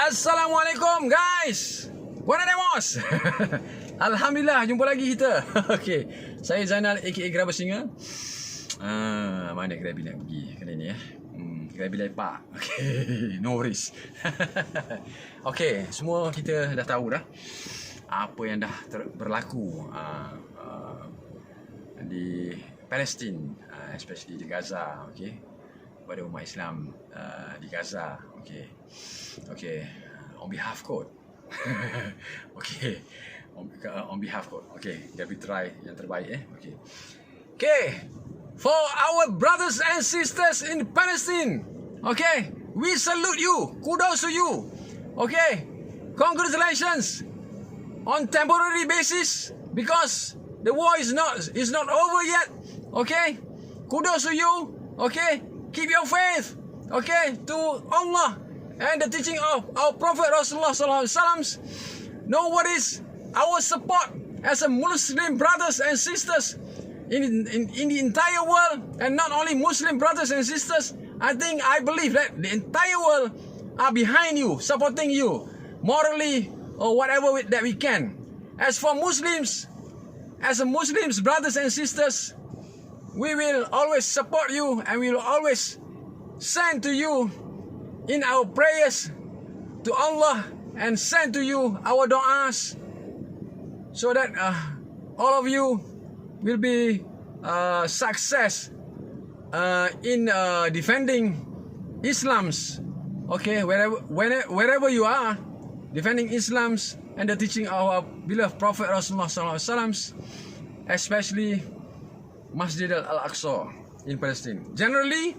Assalamualaikum guys. Buenas demos. Alhamdulillah jumpa lagi kita. Okey. Saya Zainal aka Grabber Singa. Mana Grabby nak pergi kali ni ya? Grabby lepak. Okey, no worries. Okey, semua kita dah tahu dah apa yang dah berlaku di Palestin, especially di Gaza, okey. Pada umat Islam di Gaza, okey. Okey, on behalf kot. Okey. On behalf kot. Okey, Grabby try yang terbaik okey. Okay, for our brothers and sisters in Palestine, okay, we salute you. Kudos to you. Okay, congratulations on temporary basis because the war is not over yet. Okay, kudos to you. Okay, keep your faith. Okay, to Allah and the teaching of our Prophet Rasulullah Sallallahu Alaihi Wasallam. No worries, our support as a Muslim brothers and sisters in the entire world, and not only Muslim brothers and sisters. I believe that the entire world are behind you, supporting you morally or whatever that we can. As for Muslims, as a Muslims brothers and sisters, we will always support you and we will always send to you in our prayers to Allah and send to you our du'as so that all of you will be success in defending Islam's, okay, wherever you are, defending Islam's and the teaching of our beloved Prophet Rasulullah Sallallahu Alaihi Wasallam, especially Masjid Al-Aqsa in Palestine. Generally,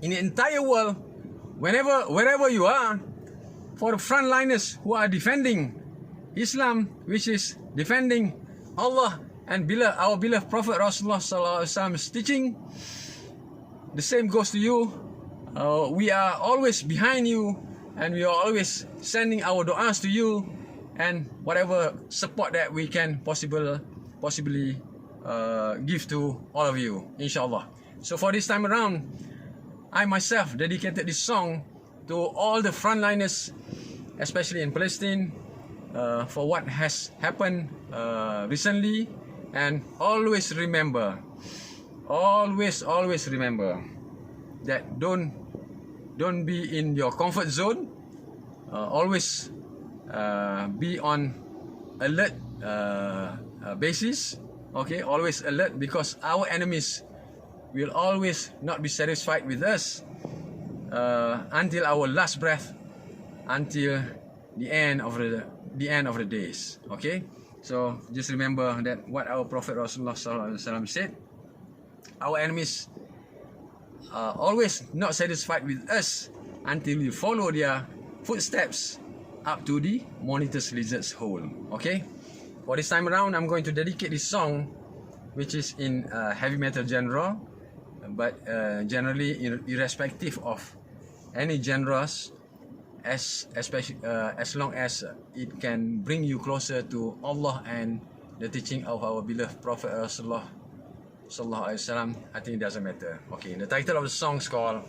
in the entire world, wherever you are, for frontliners who are defending Islam, which is defending Allah and our beloved Prophet Rasulullah Sallallahu Alaihi Wasallam's teaching, the same goes to you. We are always behind you, and we are always sending our du'as to you, and whatever support that we can possibly give to all of you, inshallah. So for this time around, I myself dedicated this song to all the frontliners, especially in Palestine, for what has happened recently. And always remember that don't be in your comfort zone. Always be on alert basis. Okay, always alert, because our enemies will always not be satisfied with us until our last breath, until the end of the days. Okay, so just remember that what our Prophet Rasulullah Sallallahu Alaihi Wasallam said. Our enemies are always not satisfied with us until we follow their footsteps up to the monitor's lizard's hole. Okay, for this time around, I'm going to dedicate this song, which is in heavy metal genre, but generally irrespective of any genres, especially as long as it can bring you closer to Allah and the teaching of our beloved Prophet Rasulullah Sallallahu Alaihi Wasallam, I think it doesn't matter. Okay, the title of the song is called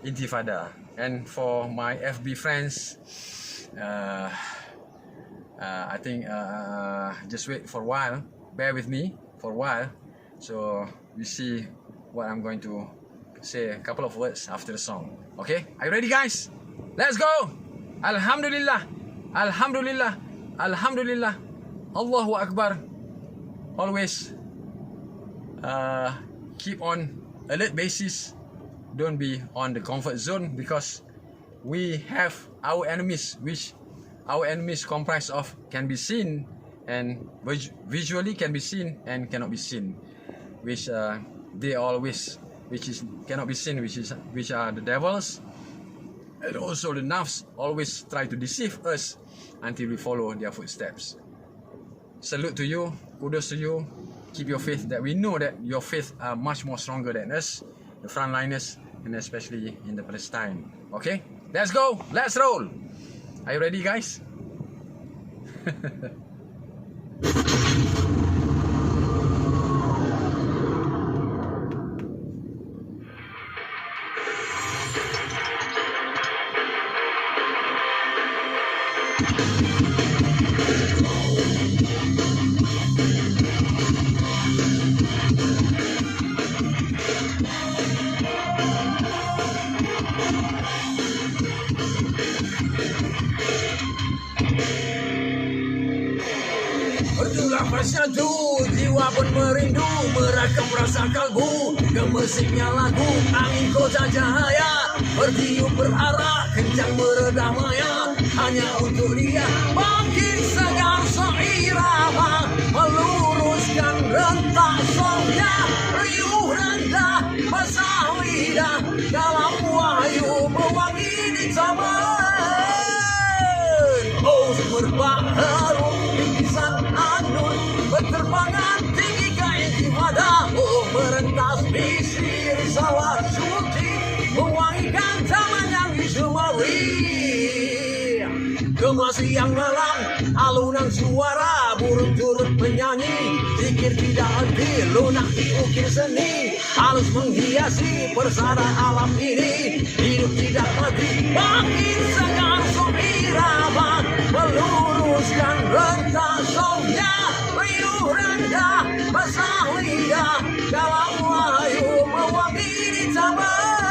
Intifada. And for my FB friends, I think just wait for a while, bear with me for a while, so we see what I'm going to say, a couple of words after the song. Okay, are you ready guys? Let's go! Alhamdulillah, Alhamdulillah, Alhamdulillah, Allahu Akbar. Always keep on alert basis. Don't be on the comfort zone, because we have our enemies, which our enemies comprise of can be seen and visually can be seen and cannot be seen, which they always, cannot be seen, which are the devils, and also the nafs always try to deceive us until we follow their footsteps. Salute to you, kudos to you. Keep your faith, that we know that your faith are much more stronger than us, the frontliners, and especially in the Palestine. Okay, let's go, let's roll. Are you ready guys? Berjuang bersatu, jiwa pun merindu, merakam rasa kalbu, gemesiknya lagu, angin kota cahaya, bertiup berarah, kencang meredah maya, hanya untuk dia, makin segar seirama, meluruskan rentak songnya, riuh rendah, basah lidah, dalam wahyu mewangi di taman. Oh, berbaharu bingkisan anur, berterbangan tinggi ke intifada. Oh, merentas misi risalah suci, mewangikan taman yang dicemari. Gema siang malam, alunan suara, burung turut menyanyi, zikir tidak henti, lunak diukir seni, halus menghiasi persada alam ini, hidup tidak mati, makin segar irama, meluruskan rentak songnya, riuh rendah, basah lidah, dalam wahyu mewangi di taman.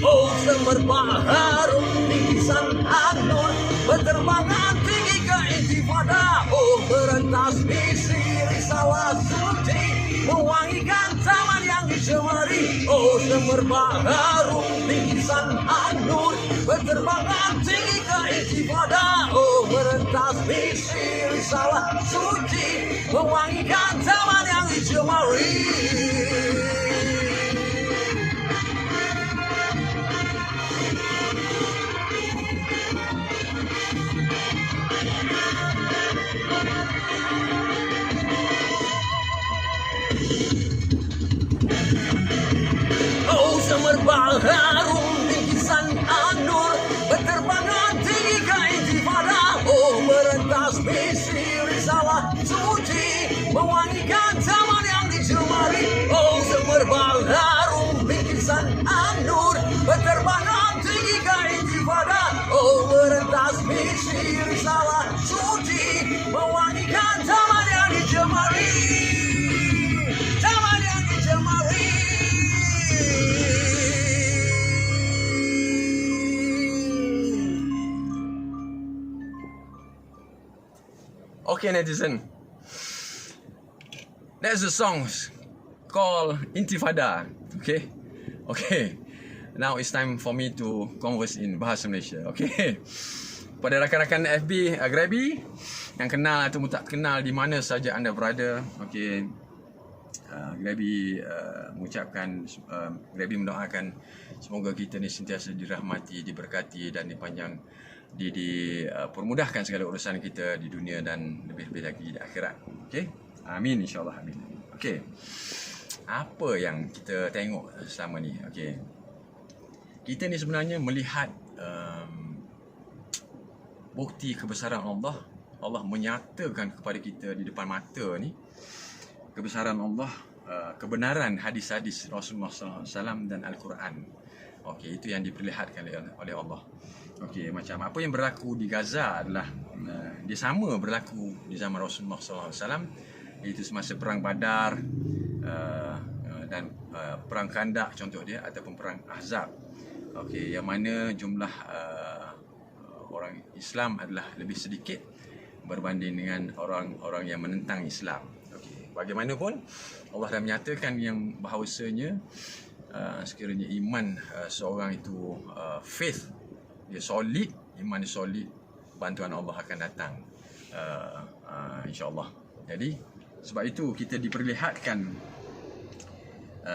Oh, semerbak harum bingkisan anur, berterbangan tinggi ke intifada. Oh, berentas misi risalah suci, mewangikan taman yang dicemari. Oh, semerbak harum bingkisan anur, berterbangan tinggi ke intifada. Oh, berentas misi risalah suci, mewangikan taman yang dicemari. Oh, semerbak harum bingkisan anur, berterbangan tinggi ke intifada. Oh, merentas misi risalah suci, mewangikan taman yang dicemari. Oh, semerbak harum bingkisan anur, berterbangan tinggi ke intifada. Oh, merentas misi risalah suci, mewangikan taman yang dicemari. Taman yang dicemari. Okay, netizen. That's the song called Intifada. Okay? Okay. Now it's time for me to converse in Bahasa Malaysia. Okay? Pada rakan-rakan FB Grabi yang kenal atau tak kenal di mana saja anda berada. Okay. Grabi mengucapkan, Grabi mendoakan semoga kita ni sentiasa dirahmati, diberkati dan dipermudahkan segala urusan kita di dunia dan lebih-lebih lagi di akhirat. Okey? Amin, insyaAllah. Amin. Okey. Apa yang kita tengok selama ni? Okey. Kita ni sebenarnya melihat bukti kebesaran Allah. Allah menyatakan kepada kita di depan mata ni kebesaran Allah, kebenaran hadis-hadis Rasulullah SAW dan Al-Quran. Okey, itu yang diperlihatkan oleh Allah. Okey, macam apa yang berlaku di Gaza adalah dia sama berlaku di zaman Rasulullah SAW, iaitu semasa perang Badar dan perang Khandak contoh dia, ataupun perang Ahzab. Okey, yang mana jumlah orang Islam adalah lebih sedikit berbanding dengan orang-orang yang menentang Islam. Okey, bagaimanapun Allah dah menyatakan yang bahawasanya sekiranya iman seorang itu faith dia solid, iman dia solid, bantuan Allah akan datang, insya-Allah. Jadi sebab itu kita diperlihatkan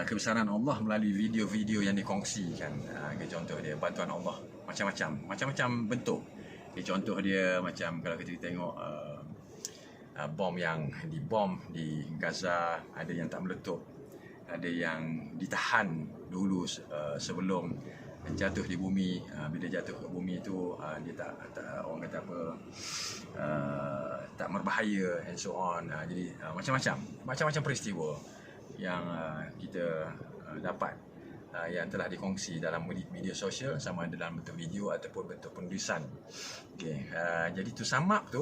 kebesaran Allah melalui video-video yang dikongsikan. Contoh dia bantuan Allah macam-macam bentuk. Contoh dia macam kalau kita tengok bom yang dibom di Gaza, ada yang tak meletup, ada yang ditahan dulu sebelum jatuh di bumi. Bila jatuh ke bumi itu dia tak orang kata apa, tak berbahaya and so on. Jadi macam-macam peristiwa yang kita dapat yang telah dikongsi dalam media sosial, sama ada dalam bentuk video ataupun bentuk penulisan. Okey, jadi tu sum up tu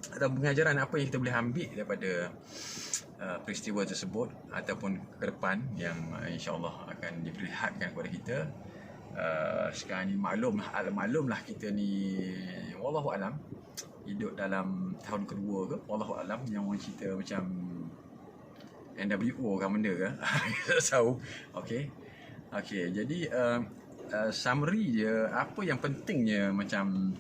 atau pengajaran apa yang kita boleh ambil daripada peristiwa tersebut ataupun ke depan yang insya-Allah akan diperlihatkan kepada kita. Sekarang ni maklumlah kita ni wallahu alam hidup dalam tahun kedua ke, wallahu alam, yang orang cerita macam NWO kan benda ke. Tak tahu. Okey, jadi summary dia, apa yang pentingnya macam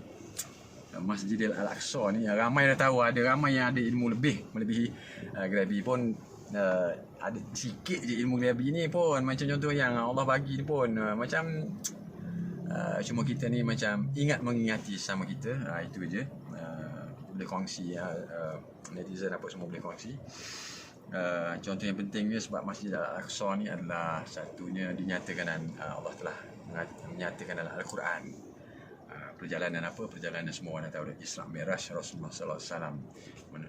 Masjidil Al-Aqsa ni, ramai dah tahu, ada ramai yang ada ilmu melebihi Ghrabi pun, ada sikit je ilmu Ghrabi ni pun, macam contoh yang Allah bagi ni pun macam cuma kita ni macam mengingati sama kita, itu je. Kita boleh kongsi, netizen apa semua boleh kongsi. Contoh yang pentingnya sebab Masjid Al-Aqsa ni adalah satunya dinyatakan Allah telah menyatakan dalam Al-Quran. Perjalanan semua orang tahu, Isra Mi'raj Rasulullah sallallahu alaihi wasallam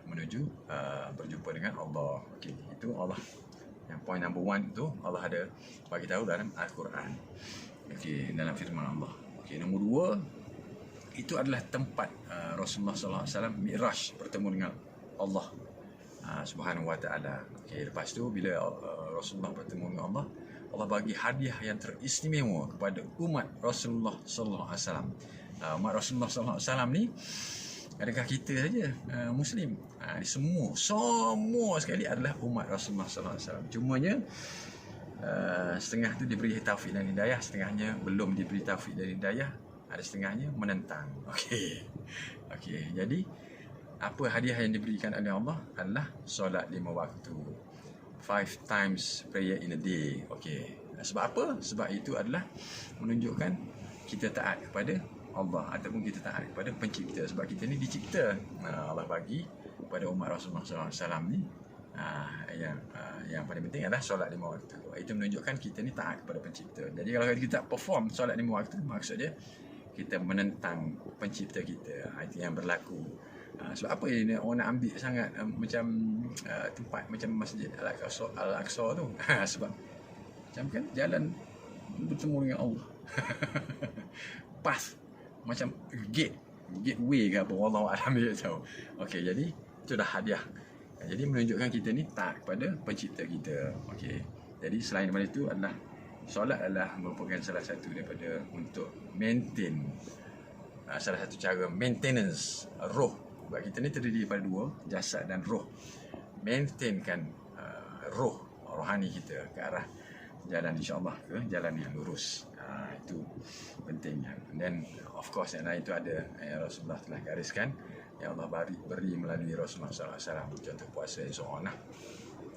menuju berjumpa dengan Allah. Okey, itu Allah. Yang point number 1 tu Allah ada bagi tahu dalam Al-Quran. Okey, dalam firman Allah. Okey, nombor 2 itu adalah tempat Rasulullah sallallahu alaihi wasallam Mi'raj, bertemu dengan Allah Subhanahu wa taala. Okey, lepas tu bila Rasulullah bertemu dengan Allah, Allah bagi hadiah yang teristimewa kepada umat Rasulullah sallallahu alaihi wasallam. Umat Rasulullah sallallahu alaihi wasallam ni, adakah kita saja Muslim? Semua sekali adalah umat Rasulullah sallallahu alaihi wasallam. Cumanya setengah tu diberi taufik dan hidayah, setengahnya belum diberi taufik dan hidayah, ada setengahnya menentang. Okey, jadi apa hadiah yang diberikan oleh Allah adalah solat 5 waktu, 5 times prayer in a day. Okey, sebab apa? Sebab itu adalah menunjukkan kita taat kepada Allah ataupun kita taat kepada pencipta. Sebab kita ni dicipta, Allah bagi kepada umat Rasulullah SAW ni yang paling penting adalah solat 5 waktu. Itu menunjukkan kita ni taat kepada pencipta. Jadi kalau kita perform solat 5 waktu, maksudnya kita menentang pencipta kita. Itu yang berlaku. Sebab apa ini orang nak ambil sangat macam tempat macam Masjid Al-Aqsa tu? Sebab macam kan jalan bertemu dengan Allah. Path macam gateway ke apa, wallahu a'lam bishawab. Okey, jadi itu dah hadiah. Jadi menunjukkan kita ni taat kepada pencipta kita. Okey. Jadi selain daripada itu adalah solat adalah merupakan salah satu daripada untuk maintain, salah satu cara maintenance roh. Sebab kita ni terdiri daripada 2, jasad dan roh. Maintainkan rohani kita ke arah jalan insya-Allah, ke jalan yang lurus. Itu pentingnya. Dan of course yang lain itu ada yang Rasulullah telah gariskan, yang Allah beri melalui Rasulullah SAW. Contoh puasa seorang.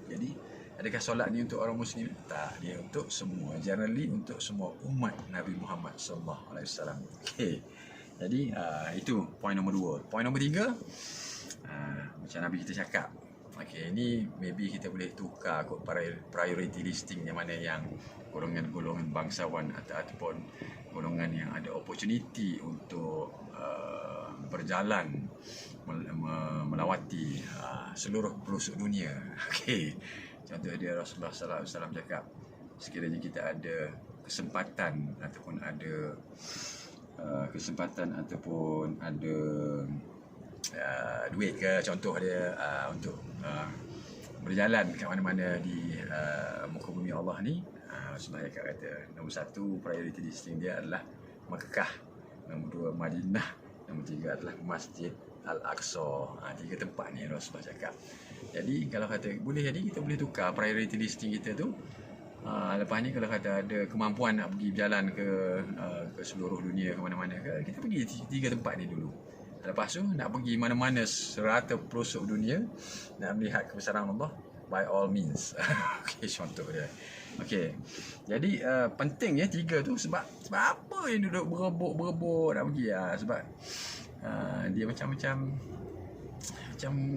Jadi adakah solat ni untuk orang Muslim? Tak, dia untuk semua, generally untuk semua umat Nabi Muhammad SAW. Okey. Jadi itu point nombor 2. Point nombor 3, macam Nabi kita cakap. Okey, ini maybe kita boleh tukar kot priority listing, yang mana yang golongan-golongan bangsawan ataupun golongan yang ada opportunity untuk berjalan melawati seluruh pelosok dunia. Okey. Contoh dia Rasulullah sallallahu alaihi wasallam cakap, sekiranya kita ada kesempatan ataupun ada duit ke, contoh dia untuk berjalan ke mana-mana di muka bumi Allah ni, Rasulullah kata nombor 1 priority listing dia adalah Mekah, nombor 2 Madinah, nombor 3 adalah Masjid Al-Aqsa. 3 tempat ni Rasulullah cakap. Jadi kalau kata boleh, jadi kita boleh tukar priority listing kita tu. Lepas ni kalau kata ada kemampuan nak pergi berjalan ke seluruh dunia, ke mana-mana ke, kita pergi 3 tempat ni dulu. Lepas tu nak pergi mana-mana serata pelosok dunia, nak melihat kebesaran Allah, by all means. Okey, contoh dia. Okey. Jadi penting ya 3 tu, sebab apa yang duduk berebut nak pergi? Sebab dia macam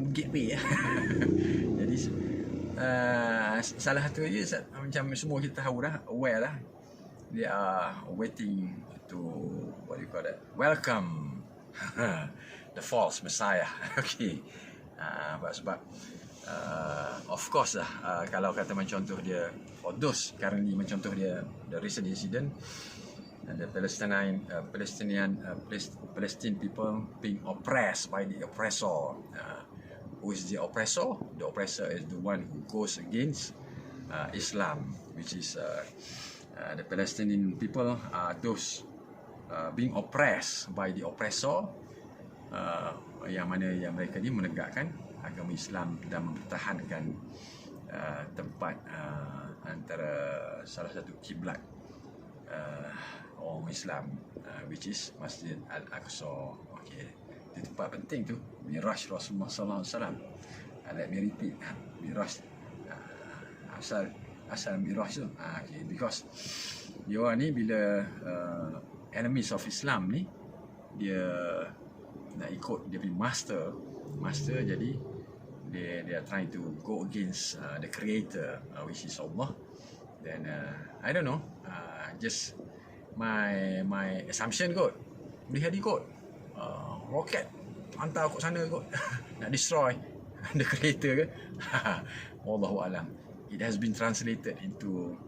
gateway. Jadi salah satu je macam semua kita tahu dah, aware dah, they are waiting to, what do you call that, welcome the false messiah. Okey. Sebab Of course lah, kalau kata mencontoh dia, for those currently mencontoh dia, the recent incident, the Palestinian people being oppressed by the oppressor. Who is the oppressor? The oppressor is the one who goes against Islam, which is the Palestinian people are those being oppressed by the oppressor, yang mana yang mereka ni menegakkan agama Islam dan mempertahankan tempat antara salah satu kiblat orang Islam, which is Masjid Al-Aqsa. Okay, itu tempat penting tu, Miraj Rasulullah sallallahu alaihi wasallam. Let me repeat, Miraj, asal Miraj tu, okay, because dia ni bila enemies of Islam ni dia nak ikut dia punya master, jadi they are trying to go against the creator, which is Allah. Then I don't know, just my assumption kot, boleh jadi kot roket hantar kot sana kot nak destroy the creator ke. Wallahu alam. It has been translated into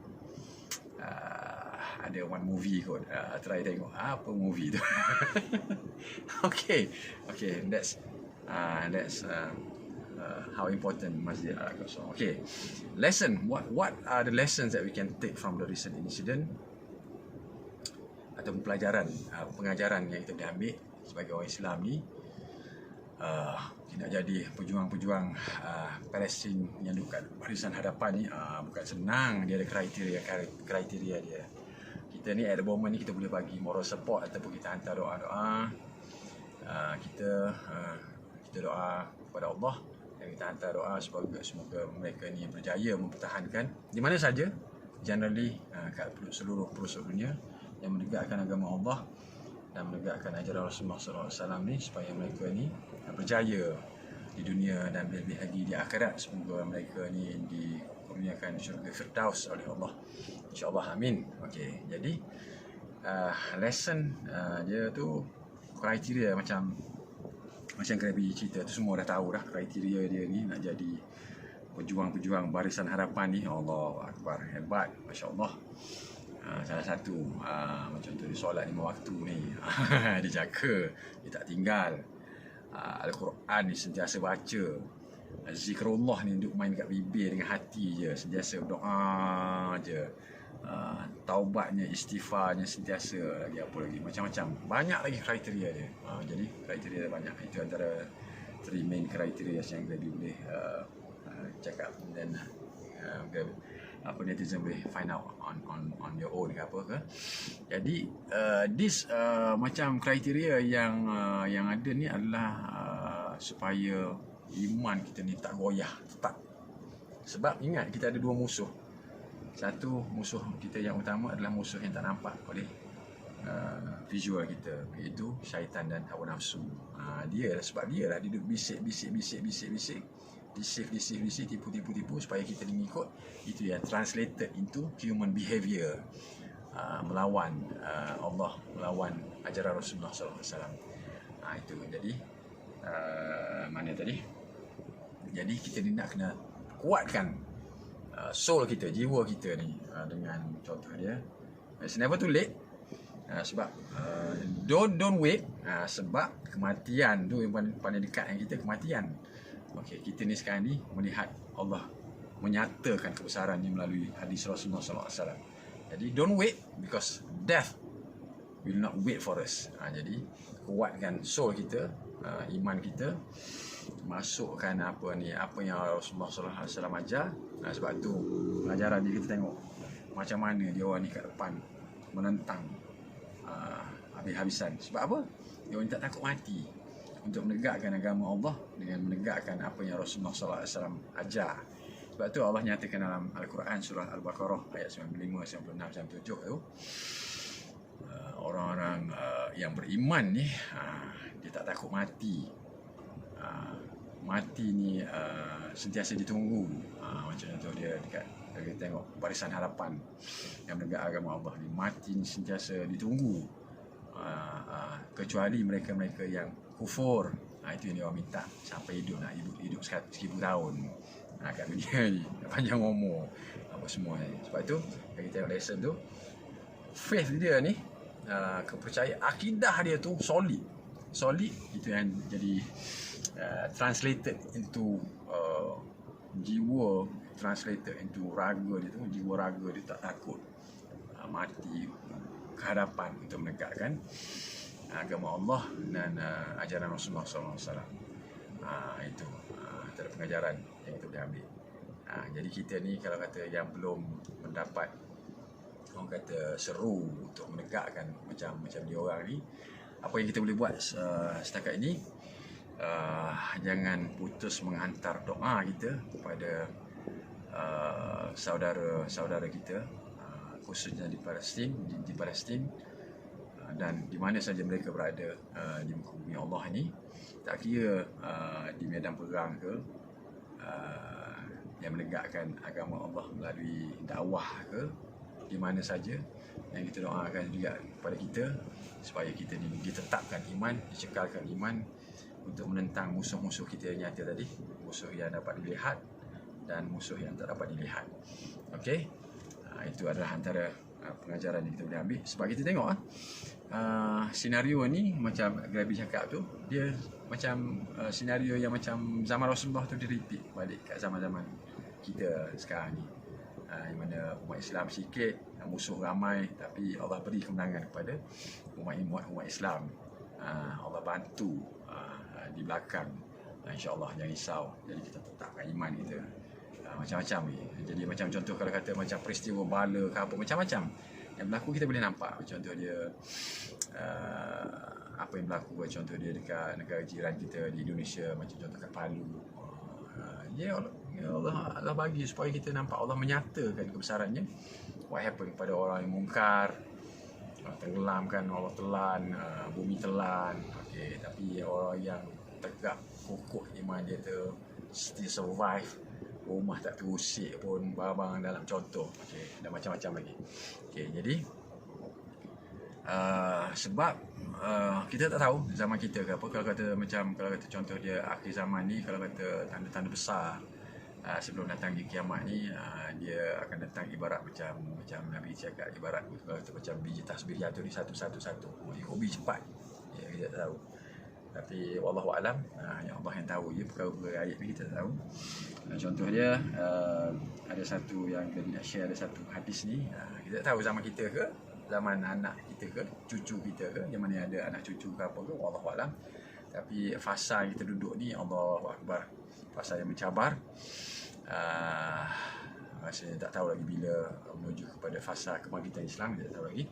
ada one movie kot, try tengok apa movie tu. okay, that's how important Masjid Al-Aqsa. Okay, lesson. What are the lessons that we can take from the recent incident, atau pelajaran, pengajaran yang kita boleh ambil sebagai orang Islam ni, nak jadi pejuang-pejuang Palestin yang dekat barisan hadapan ni bukan senang. Dia ada kriteria dia. Kita ni at the moment ni kita boleh bagi moral support ataupun kita hantar doa-doa, kita doa kepada Allah dan kita hantar doa semoga mereka ni berjaya mempertahankan di mana saja, generally kat seluruh pelosok dunia, yang menegakkan agama Allah dan menegakkan ajaran Rasulullah SAW ni, supaya mereka ni berjaya di dunia dan lebih lagi di akhirat. Semoga mereka ni dikurniakan syurga Firdaus oleh Allah, insya-Allah, amin. Okey, jadi lesson dia tu kriteria macam Krabi cerita tu, semua dah tahu dah kriteria dia ni nak jadi pejuang-pejuang barisan harapan ni. Allahu Akbar, hebat, masya-Allah. Salah satu macam tu, dia solat 5 waktu ni dia jaga, dia tak tinggal. Al-Quran ni sentiasa baca, zikrullah ni duduk main kat bibir dengan hati je, sentiasa berdoa je, taubatnya, istighfarnya sentiasa, lagi apa lagi, macam-macam, banyak lagi kriteria dia. Jadi kriteria dia banyak. Itu antara 3 main kriteria yang lebih boleh cakap, dan apa netizen boleh find out on your own ke apa ke. Jadi this macam kriteria yang ada ni adalah supaya iman kita ni tak goyah, tetap. Sebab ingat, kita ada 2 musuh. Satu musuh kita yang utama adalah musuh yang tak nampak oleh visual kita, iaitu syaitan dan hawa nafsu. Sebab dia duduk bisik, tipu supaya kita mengikut. Itu yang translated into human behavior, melawan Allah, melawan ajaran Rasulullah SAW. Itu jadi mana tadi? Jadi kita ni nak kena kuatkan soul kita, jiwa kita ni, dengan contoh dia, it's never too late. Sebab don't wait, sebab kematian tu yang paling dekat dengan kita, kematian. Okey, kita ni sekarang ni melihat Allah menyatakan kebesarannya melalui hadis Rasulullah SAW. Jadi don't wait, because death will not wait for us. Jadi kuatkan soul kita, iman kita, masukkan apa yang Rasulullah SAW ajar. Sebab tu pelajaran dia, kita tengok macam mana dia orang ni kat depan menentang habis-habisan. Sebab apa? Dia orang tak takut mati untuk menegakkan agama Allah dengan menegakkan apa yang Rasulullah SAW ajar. Sebab tu Allah nyatakan dalam Al-Quran surah Al-Baqarah ayat 95, 96, 97 tu, orang-orang yang beriman ni dia tak takut mati. Mati ni sentiasa ditunggu. Macam contoh dia dekat, kita tengok barisan harapan yang menegak agama Allah ni, mati ni sentiasa ditunggu, kecuali mereka-mereka yang kufur, Itu yang dia orang minta sampai hidup nak hidup 1000 tahun kat dunia ni, panjang umur apa semua ni. Sebab tu kita tengok lesson tu, faith dia ni, kepercayaan akidah dia tu solid itu yang jadi translated into jiwa, translated into raga dia tu, jiwa raga dia tak takut mati ke hadapan untuk menegakkan agama Allah dan ajaran Rasulullah SAW. Itu antara pengajaran yang kita boleh ambil. Jadi kita ni kalau kata yang belum mendapat, orang kata, seru untuk menegakkan macam dia orang ni, apa yang kita boleh buat setakat ini, jangan putus menghantar doa kita kepada saudara-saudara kita, khususnya di Palestin, dan di mana saja mereka berada di muka bumi Allah ni, tak kira di medan perang ke, yang menegakkan agama Allah melalui dakwah ke, di mana saja, yang kita doakan juga kepada kita supaya kita ni ditetapkan iman, dicekalkan iman untuk menentang musuh-musuh kita yang nyata tadi, musuh yang dapat dilihat dan musuh yang tak dapat dilihat. Okey, itu adalah antara pengajaran yang kita boleh ambil. Sebab kita tengok senario ni macam Grabi cakap tu, dia macam senario yang macam zaman Rasulullah tu, dia repeat balik kat zaman-zaman kita sekarang ni, di mana umat Islam sikit, musuh ramai, tapi Allah beri kemenangan kepada umat Islam. Allah bantu di belakang, insya-Allah, jangan risau. Jadi kita tetapkan iman kita. Macam-macam ni. Jadi macam contoh kalau kata macam peristiwa bala ke apa, macam-macam yang berlaku kita boleh nampak. Contoh dia apa yang berlaku, contoh dia dekat negara jiran kita di Indonesia, macam contoh kat Palu. Allah bagi supaya kita nampak, Allah menyatakan kebesarannya. What happened kepada orang yang mungkar, tenggelam kan, Allah telan, bumi telan. Okey, tapi orang yang tegak kokoh iman dia tu still survive, rumah tak terusik pun, barang dalam, contoh. Okey, dan macam-macam lagi. Okey, jadi sebab kita tak tahu zaman kita ke apa. Kalau kata contoh dia akhir zaman ni, kalau kata tanda-tanda besar sebelum datang kiamat ni, dia akan datang ibarat macam Nabi cakap, ibarat kalau kata macam biji tasbih jatuh ni satu-satu, hobi cepat. Kita tak tahu. Tapi wallahu alam, yang Allah yang tahu je perkara-perkara ayat ni, kita tak tahu. Contoh dia ada satu yang kita nak share, ada satu hadis ni, kita tak tahu zaman kita ke, zaman anak kita ke, cucu kita ke, yang mana ada anak cucu ke apa ke, wallahu alam. Tapi fasa yang kita duduk ni, Allahu akbar, fasa yang mencabar. Rasanya tak tahu lagi bila menuju kepada fasa kebangkitan Islam, kita tak tahu lagi.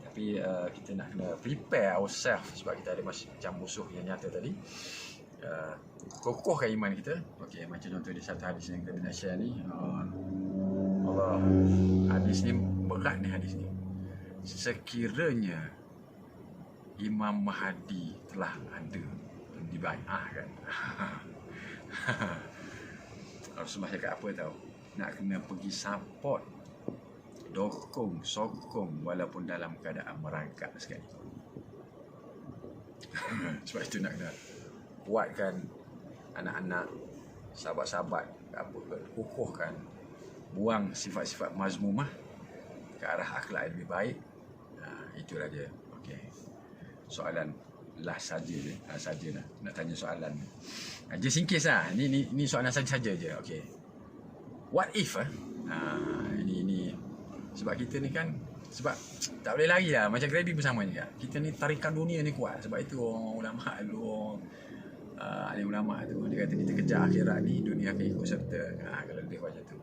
Tapi kita nak kena prepare ourselves, sebab kita ada macam musuh yang nyata tadi. Kokohkan iman kita. Okey, macam contoh di satu hadis yang kita nak share ni, Allah, hadis ni berat ni, hadis ni. Sekiranya Imam Mahdi telah ada, dibai'ahkan. Rasulullah cakap apa tahu? Nak kena pergi support, dokong, sokong, walaupun dalam keadaan merangkak sekali. Sebab itu nak kena kuatkan anak-anak, sahabat-sahabat, apa ke, kukuhkan, buang sifat-sifat mazmumah ke arah akhlak yang lebih baik. Itulah dia. Okey. Soalan last saja je. Sajalah nak tanya soalan. Just in case lah. Ni soalan saja je. Okey. What if ini sebab kita ni kan, sebab tak boleh lari lah. Macam Grabi bersama ni kan. Kita ni tarikan dunia ni kuat. Sebab itu orang ulama dulu, alim ulama tu, dia kata kita kejar akhirat ni, dunia akan ikut serta. Kalau lebih macam tu.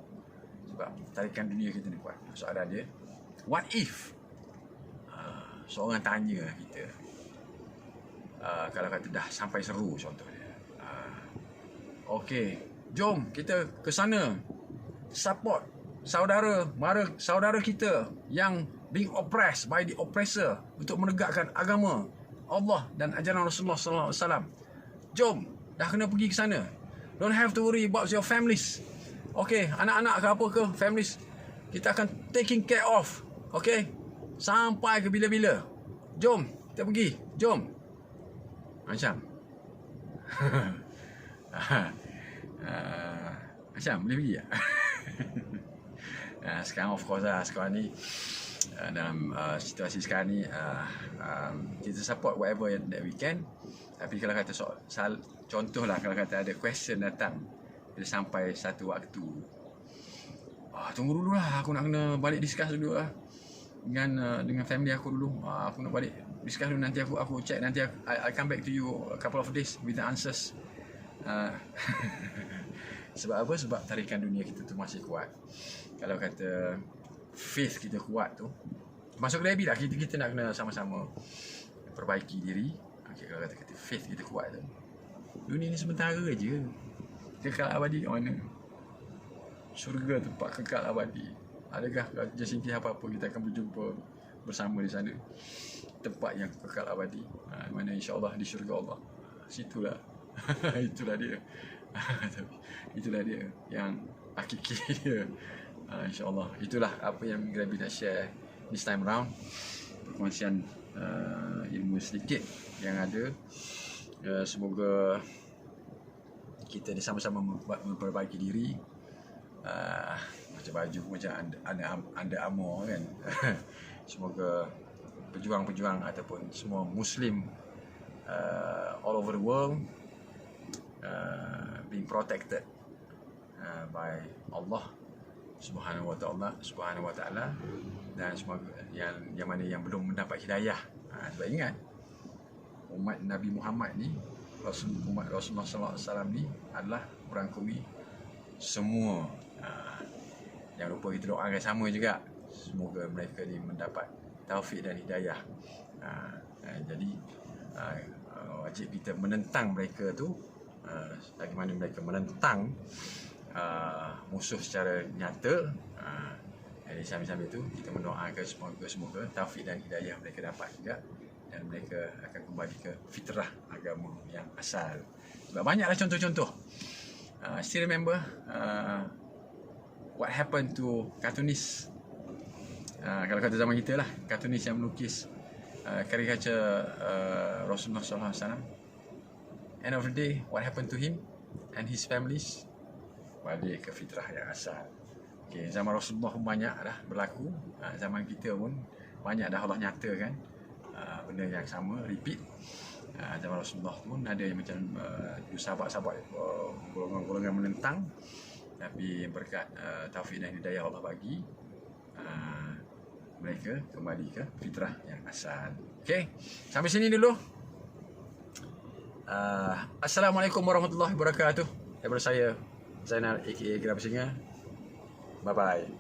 Sebab tarikan dunia kita ni kuat. Soalan dia, what if seorang tanya kita, kalau kata dah sampai seru contohnya, okey, jom kita ke sana support saudara kita yang being oppressed by the oppressor, untuk menegakkan agama Allah dan ajaran Rasulullah sallallahu alaihi wasallam. Jom, dah kena pergi ke sana. Don't have to worry about your families. Okey, anak-anak ke apa ke, families kita akan taking care of. Okey, sampai ke bila-bila. Jom kita pergi, jom. Macam Macam boleh pergi tak? Sekarang of course lah, sekarang ni dalam situasi sekarang ni kita support whatever that we can. Tapi kalau kata contoh lah, kalau kata ada question datang bila sampai satu waktu, tunggu dulu lah, aku nak kena balik discuss dulu lah dengan family aku dulu. Aku nak balik discuss dulu, nanti aku check, nanti I'll come back to you a couple of days with the answers. Sebab apa? Sebab tarikan dunia kita tu masih kuat. Kalau kata faith kita kuat tu, masuk ke lah, kita nak kena sama-sama perbaiki diri. Okay, kalau kata faith kita kuat tu, dunia ni sementara je. Kekal abadi kat mana? Syurga tempat kekal abadi. Adakah Jacinti apa-apa kita akan berjumpa bersama di sana, tempat yang kekal abadi, mana insya-Allah di syurga Allah. Situlah itulah dia. Itulah dia yang hakiki dia. InsyaAllah itulah apa yang Grabi nak share this time round. Perkongsian ilmu sedikit yang ada. Semoga kita ni sama-sama memperbaiki diri. Macam baju macam Under Armour kan. Semoga pejuang-pejuang ataupun semua Muslim all over the world being protected by Allah Subhanahu wa ta'ala, dan semoga yang mana yang belum mendapat hidayah. Sebab ingat, umat Nabi Muhammad ni, umat Rasulullah SAW ni adalah merangkumi semua. Jangan lupa kita doakan sama juga, semoga mereka ni mendapat taufik dan hidayah. Jadi wajib kita menentang mereka tu, bagaimana mereka menentang musuh secara nyata. Jadi sambil-sambil tu kita mendoakan semoga taufik dan hidayah mereka dapat juga, dan mereka akan kembali ke fitrah agama yang asal. Sebab banyaklah contoh-contoh. Still remember what happened to cartoonist, kalau kata zaman kita lah, cartoonist yang melukis karikatur Rasulullah SAW. End of the day, what happened to him and his families? Balik ke fitrah yang asal. Okay, zaman Rasulullah pun banyak dah berlaku. Zaman kita pun banyak dah Allah nyatakan benda yang sama, repeat. Zaman Rasulullah pun ada yang macam sahabat-sahabat golongan menentang, tapi berkat taufik dan hidayah Allah bagi, mereka kembali ke fitrah yang asal. Okay, sampai sini dulu. Assalamualaikum warahmatullahi wabarakatuh. Daripada saya, Zainal aka Grabi Singa. Bye bye.